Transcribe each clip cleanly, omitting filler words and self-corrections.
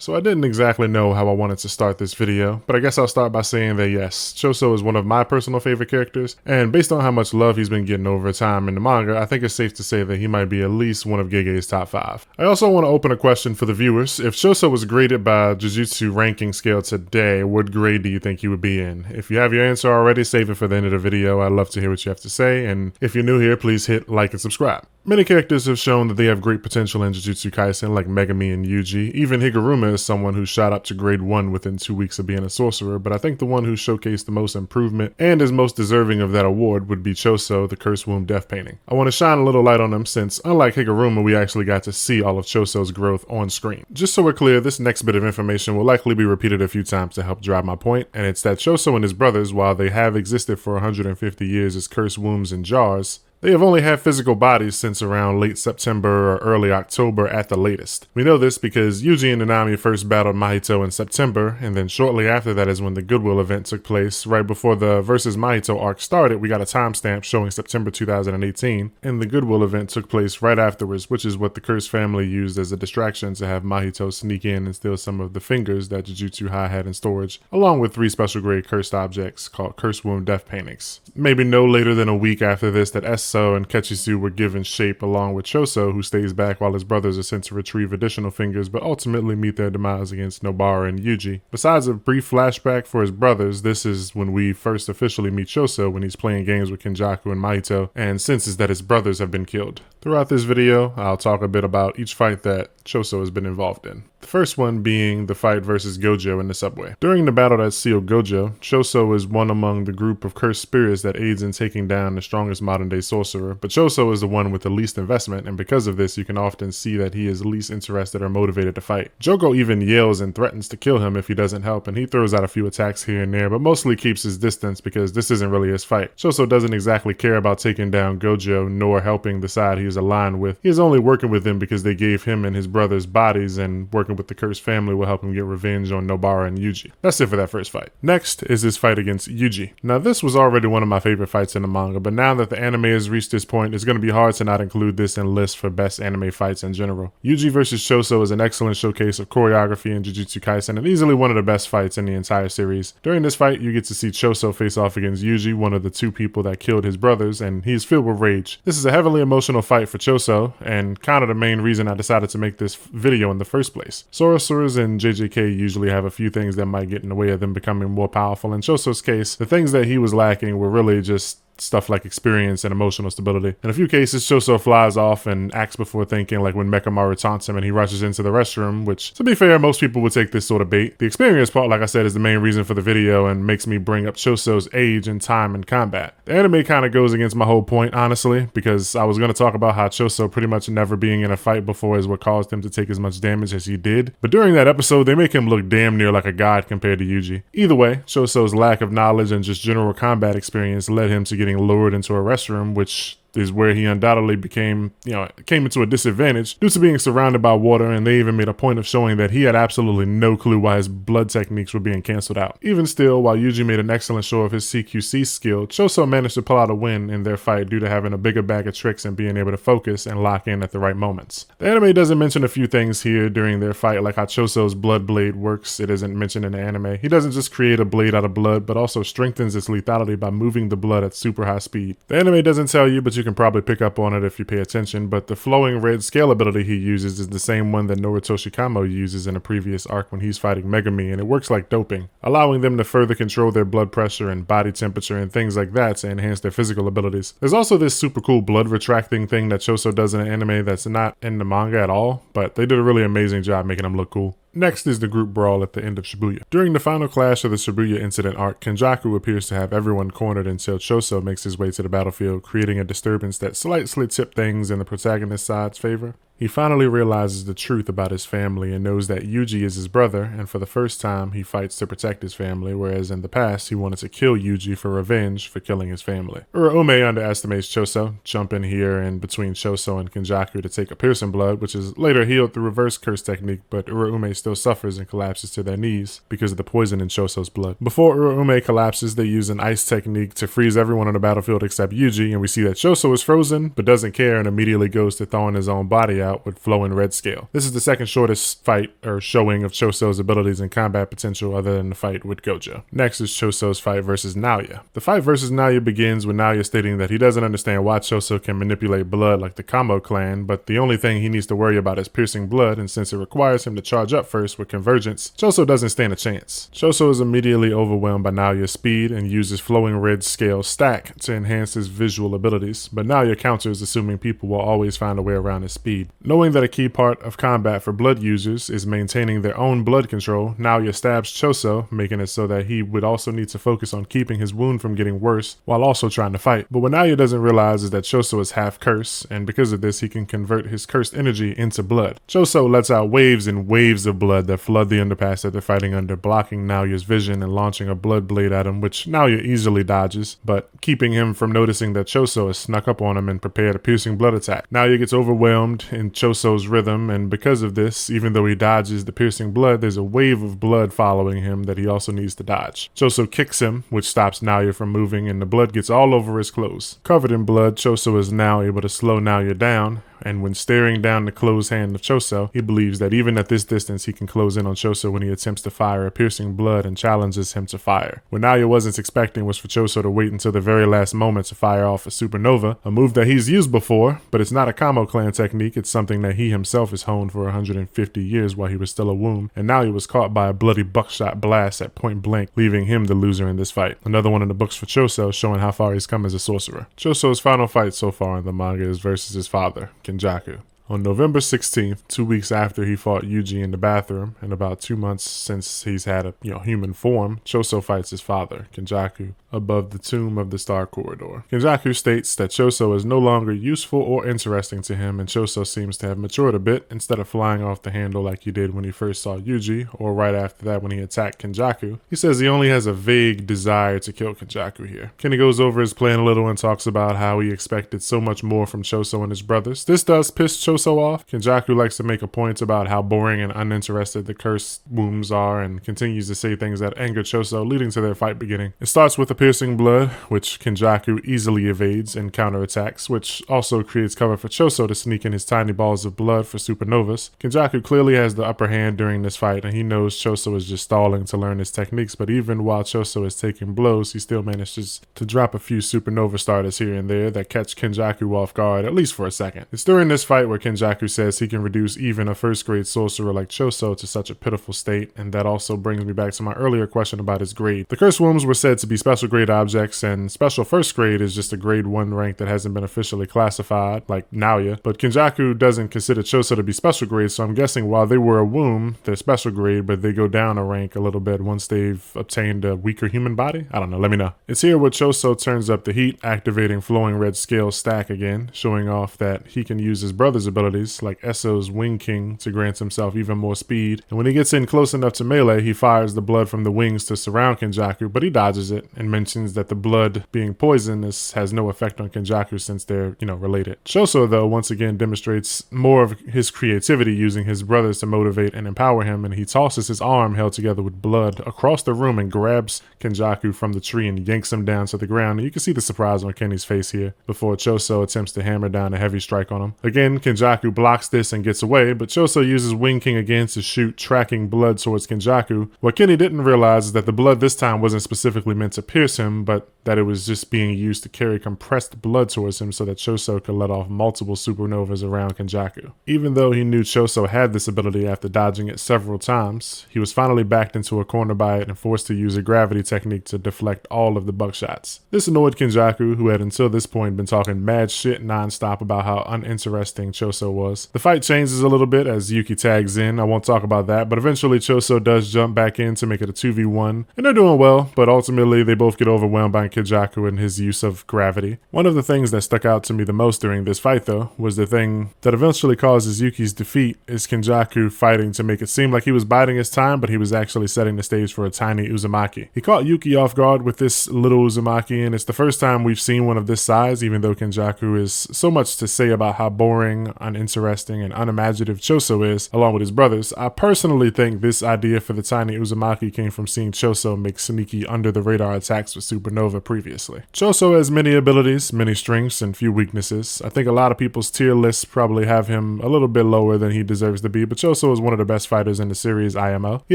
So I didn't exactly know how I wanted to start this video, but I guess I'll start by saying that yes, Choso is one of my personal favorite characters, and based on how much love he's been getting over time in the manga, I think it's safe to say that he might be at least one of Gege's top 5. I also want to open a question for the viewers. If Choso was graded by Jujutsu ranking scale today, what grade do you think he would be in? If you have your answer already, save it for the end of the video. I'd love to hear what you have to say, and if you're new here, please hit like and subscribe. Many characters have shown that they have great potential in Jujutsu Kaisen, like Megami and Yuji. Even Higuruma is someone who shot up to grade 1 within 2 weeks of being a sorcerer, but I think the one who showcased the most improvement and is most deserving of that award would be Choso, the Cursed Womb Death Painting. I want to shine a little light on him since, unlike Higuruma, we actually got to see all of Choso's growth on screen. Just so we're clear, this next bit of information will likely be repeated a few times to help drive my point, and it's that Choso and his brothers, while they have existed for 150 years as cursed wombs in jars, they have only had physical bodies since around late September or early October at the latest. We know this because Yuji and Nanami first battled Mahito in September, and then shortly after that is when the Goodwill event took place. Right before the versus Mahito arc started, we got a timestamp showing September 2018, and the Goodwill event took place right afterwards, which is what the Cursed family used as a distraction to have Mahito sneak in and steal some of the fingers that Jujutsu High had in storage, along with 3 special grade cursed objects called Cursed Womb Death Paintings. Maybe no later than a week after this that So and Ketchisu were given shape along with Choso, who stays back while his brothers are sent to retrieve additional fingers but ultimately meet their demise against Nobara and Yuji. Besides a brief flashback for his brothers, this is when we first officially meet Choso when he's playing games with Kenjaku and Mahito and senses that his brothers have been killed. Throughout this video, I'll talk a bit about each fight that Choso has been involved in. The first one being the fight versus Gojo in the subway. During the battle that sealed Gojo, Choso is one among the group of cursed spirits that aids in taking down the strongest modern-day sorcerer, but Choso is the one with the least investment, and because of this, you can often see that he is least interested or motivated to fight. Joko even yells and threatens to kill him if he doesn't help, and he throws out a few attacks here and there, but mostly keeps his distance because this isn't really his fight. Choso doesn't exactly care about taking down Gojo, nor helping the side he is aligned with. He is only working with them because they gave him and his brothers bodies, and working with the Cursed family will help him get revenge on Nobara and Yuji. That's it for that first fight. Next is his fight against Yuji. Now this was already one of my favorite fights in the manga, but now that the anime has reached this point, it's going to be hard to not include this in lists for best anime fights in general. Yuji vs. Choso is an excellent showcase of choreography in Jujutsu Kaisen and easily one of the best fights in the entire series. During this fight, you get to see Choso face off against Yuji, one of the 2 people that killed his brothers, and he is filled with rage. This is a heavily emotional fight for Choso, and kind of the main reason I decided to make this video in the first place. Sorcerers and JJK usually have a few things that might get in the way of them becoming more powerful. In Choso's case, the things that he was lacking were really just stuff like experience and emotional stability. In a few cases, Choso flies off and acts before thinking, like when Mekamaru taunts him and he rushes into the restroom, which, to be fair, most people would take this sort of bait. The experience part, like I said, is the main reason for the video and makes me bring up Choso's age and time in combat. The anime kind of goes against my whole point, honestly, because I was going to talk about how Choso pretty much never being in a fight before is what caused him to take as much damage as he did. But during that episode, they make him look damn near like a god compared to Yuji. Either way, Choso's lack of knowledge and just general combat experience led him to getting lured into a restroom, which is where he undoubtedly came into a disadvantage due to being surrounded by water, and they even made a point of showing that he had absolutely no clue why his blood techniques were being canceled out. Even still, while Yuji made an excellent show of his CQC skill, Choso managed to pull out a win in their fight due to having a bigger bag of tricks and being able to focus and lock in at the right moments. The anime doesn't mention a few things here during their fight, like how Choso's blood blade works. It isn't mentioned in the anime. He doesn't just create a blade out of blood, but also strengthens its lethality by moving the blood at super high speed. The anime doesn't tell you, but you can probably pick up on it if you pay attention, but the flowing red scale ability he uses is the same one that Naruto Shikamo uses in a previous arc when he's fighting Megami, and it works like doping, allowing them to further control their blood pressure and body temperature and things like that to enhance their physical abilities. There's also this super cool blood retracting thing that Choso does in the anime that's not in the manga at all, but they did a really amazing job making him look cool. Next is the group brawl at the end of Shibuya. During the final clash of the Shibuya incident arc, Kenjaku appears to have everyone cornered until Choso makes his way to the battlefield, creating a disturbance that slightly tipped things in the protagonist's side's favor. He finally realizes the truth about his family and knows that Yuji is his brother, and for the first time he fights to protect his family, whereas in the past he wanted to kill Yuji for revenge for killing his family. Uraume underestimates Choso, jumping here in between Choso and Kenjaku to take a piercing blood, which is later healed through reverse curse technique, but Uraume still suffers and collapses to their knees because of the poison in Choso's blood. Before Uraume collapses, they use an ice technique to freeze everyone on the battlefield except Yuji, and we see that Choso is frozen but doesn't care and immediately goes to thawing his own body out, out with flowing red scale. This is the second shortest fight or showing of Choso's abilities and combat potential other than the fight with Gojo. Next is Choso's fight versus Naoya. The fight versus Naoya begins with Naoya stating that he doesn't understand why Choso can manipulate blood like the Kamo clan, but the only thing he needs to worry about is piercing blood, and since it requires him to charge up first with convergence, Choso doesn't stand a chance. Choso is immediately overwhelmed by Naoya's speed and uses flowing red scale stack to enhance his visual abilities, but Naoya counters, assuming people will always find a way around his speed. Knowing that a key part of combat for blood users is maintaining their own blood control, Naoya stabs Choso, making it so that he would also need to focus on keeping his wound from getting worse while also trying to fight. But what Naoya doesn't realize is that Choso is half curse, and because of this he can convert his cursed energy into blood. Choso lets out waves and waves of blood that flood the underpass that they're fighting under, blocking Naoya's vision and launching a blood blade at him, which Naoya easily dodges, but keeping him from noticing that Choso has snuck up on him and prepared a piercing blood attack. Naoya gets overwhelmed in Choso's rhythm, and because of this, even though he dodges the piercing blood, there's a wave of blood following him that he also needs to dodge. Choso kicks him, which stops Naoya from moving, and the blood gets all over his clothes. Covered in blood, Choso is now able to slow Naoya down, and when staring down the closed hand of Choso, he believes that even at this distance he can close in on Choso when he attempts to fire a piercing blood and challenges him to fire. What Naoya wasn't expecting was for Choso to wait until the very last moment to fire off a supernova, a move that he's used before, but it's not a Kamo clan technique, it's something that he himself has honed for 150 years while he was still a womb, and now he was caught by a bloody buckshot blast at point blank, leaving him the loser in this fight. Another one in the books for Choso, showing how far he's come as a sorcerer. Choso's final fight so far in the manga is versus his father, Kenjaku. On November 16th, 2 weeks after he fought Yuji in the bathroom, and about 2 months since he's had a human form, Choso fights his father, Kenjaku, above the tomb of the Star Corridor. Kenjaku states that Choso is no longer useful or interesting to him, and Choso seems to have matured a bit, instead of flying off the handle like he did when he first saw Yuji, or right after that when he attacked Kenjaku. He says he only has a vague desire to kill Kenjaku here. Kenny goes over his plan a little and talks about how he expected so much more from Choso and his brothers. This does piss Choso off. Kenjaku likes to make a point about how boring and uninterested the cursed wombs are, and continues to say things that anger Choso, leading to their fight beginning. It starts with a piercing blood, which Kenjaku easily evades and counterattacks, which also creates cover for Choso to sneak in his tiny balls of blood for supernovas. Kenjaku clearly has the upper hand during this fight, and he knows Choso is just stalling to learn his techniques, but even while Choso is taking blows, he still manages to drop a few supernova starters here and there that catch Kenjaku off guard, at least for a second. It's during this fight where Kenjaku says he can reduce even a first-grade sorcerer like Choso to such a pitiful state, and that also brings me back to my earlier question about his grade. The cursed wombs were said to be special grade objects, and special first grade is just a grade 1 rank that hasn't been officially classified, like Naoya, but Kenjaku doesn't consider Choso to be special grade, so I'm guessing while they were a womb, they're special grade, but they go down a rank a little bit once they've obtained a weaker human body? I don't know, let me know. It's here where Choso turns up the heat, activating flowing red scale stack again, showing off that he can use his brother's abilities, like Esso's Wing King, to grant himself even more speed, and when he gets in close enough to melee, he fires the blood from the wings to surround Kenjaku, but he dodges it, and mentions that the blood being poisonous has no effect on Kenjaku since they're, related. Choso, though, once again demonstrates more of his creativity, using his brothers to motivate and empower him, and he tosses his arm held together with blood across the room and grabs Kenjaku from the tree and yanks him down to the ground, and you can see the surprise on Kenny's face here, before Choso attempts to hammer down a heavy strike on him. Again, Kenjaku blocks this and gets away, but Choso uses Wing King again to shoot tracking blood towards Kenjaku. What Kenny didn't realize is that the blood this time wasn't specifically meant to pierce him, but that it was just being used to carry compressed blood towards him so that Choso could let off multiple supernovas around Kenjaku. Even though he knew Choso had this ability after dodging it several times, he was finally backed into a corner by it and forced to use a gravity technique to deflect all of the buckshots. This annoyed Kenjaku, who had until this point been talking mad shit non-stop about how uninteresting Choso was. The fight changes a little bit as Yuki tags in. I won't talk about that, but eventually Choso does jump back in to make it a 2v1, and they're doing well, but ultimately they both get overwhelmed by Kenjaku and his use of gravity. One of the things that stuck out to me the most during this fight, though, was the thing that eventually causes Yuki's defeat is Kenjaku fighting to make it seem like he was biding his time, but he was actually setting the stage for a tiny Uzumaki. He caught Yuki off guard with this little Uzumaki, and it's the first time we've seen one of this size, even though Kenjaku is so much to say about how boring, uninteresting and unimaginative Choso is, along with his brothers, I personally think this idea for the tiny Uzumaki came from seeing Choso make sneaky under-the-radar attacks with Supernova previously. Choso has many abilities, many strengths, and few weaknesses. I think a lot of people's tier lists probably have him a little bit lower than he deserves to be, but Choso is one of the best fighters in the series IMO. He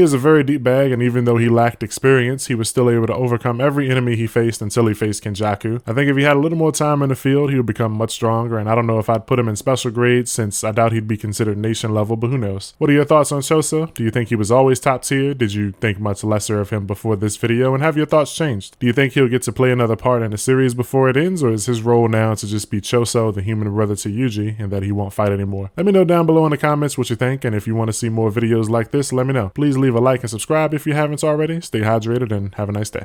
has a very deep bag, and even though he lacked experience, he was still able to overcome every enemy he faced until he faced Kenjaku. I think if he had a little more time in the field, he would become much stronger, and I don't know if I'd put him in special grades since I doubt he'd be considered nation level, but who knows. What are your thoughts on Choso? Do you think he was always top tier? Did you think much lesser of him before this video, and have your thoughts changed? Do you think he'll get to play another part in the series before it ends, or is his role now to just be Choso, the human brother to Yuji, and that he won't fight anymore? Let me know down below in the comments what you think, and if you want to see more videos like this, let me know. Please leave a like and subscribe if you haven't already. Stay hydrated and have a nice day.